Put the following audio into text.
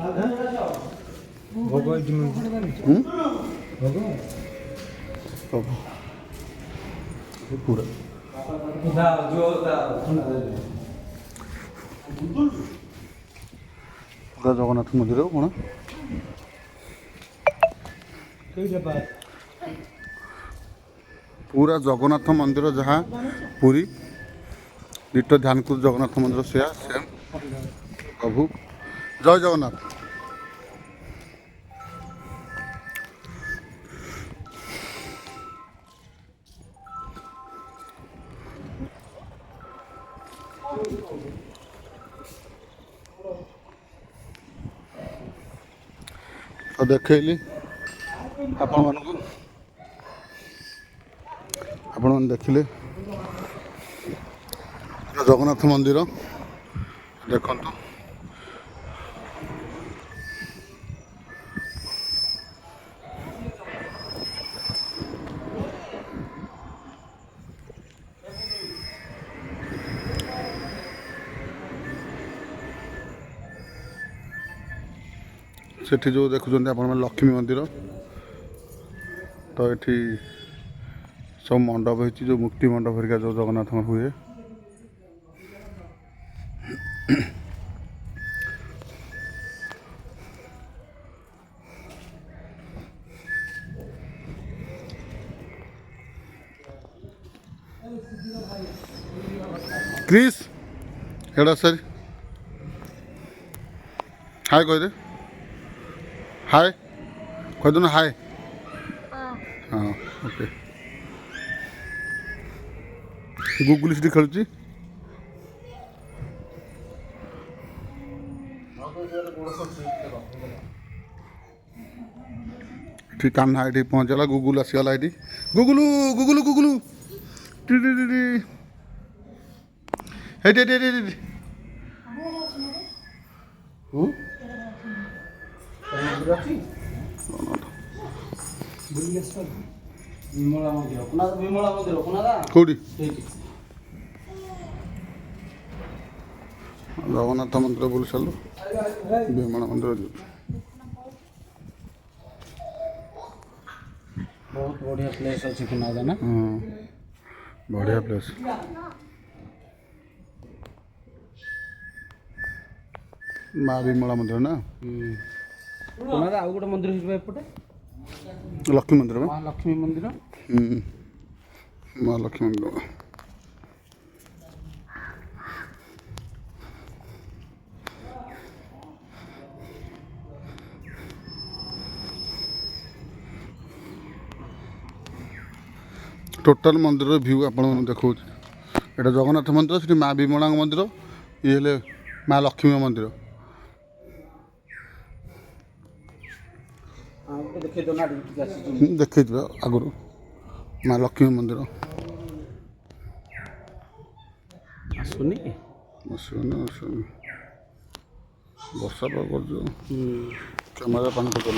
ଭୋଗ ପୁରା ଜଗନ୍ନାଥ ମନ୍ଦିର କ'ଣ पूरा जगन्नाथ मंदिर जहाँ पुरी डिट ध्यानकुद जगन्नाथ मंदिर सेया सेम प्रभु जय जगन्नाथ। तो देखली आपण मानक आपण मैंने देखिले जगन्नाथ मंदिर देखु सेठी जो देखुं आप लक्ष्मी मंदिर तो ये सब मंडप हो जो मुक्ति मंडप हरिका जो जगन्नाथ हुए क्रिस एड़ा सर हाय कह दे हाय कह दो ना हाय हाँ ओके गुगुल से खेलुची ठीक कान्हा ये पहुँचला गुगुल आसीगला ये guggulu guggulu guggulu T T T कौटी Jagannath मंदिर बोली सारू विमला मंदिर बहुत बढ़िया प्लेस अच्छी कुनादा ना बढ़िया प्लेस माँ विमला मंदिर ना कुनादा आउ गोटे मंदिर होइबा एपटे लक्ष्मी मंदिर माँ लक्ष्मी मंदिर माँ लक्ष्मी मंदिर टोटाल मंदिर व्यू आप देखा यहाँ जगन्नाथ मंदिर से माँ विमला मंदिर ये माँ लक्ष्मी मंदिर देखी आगुरी माँ लक्ष्मी मंदिर आसुनी वर्षा पाग कर कैमेरा पानी पकड़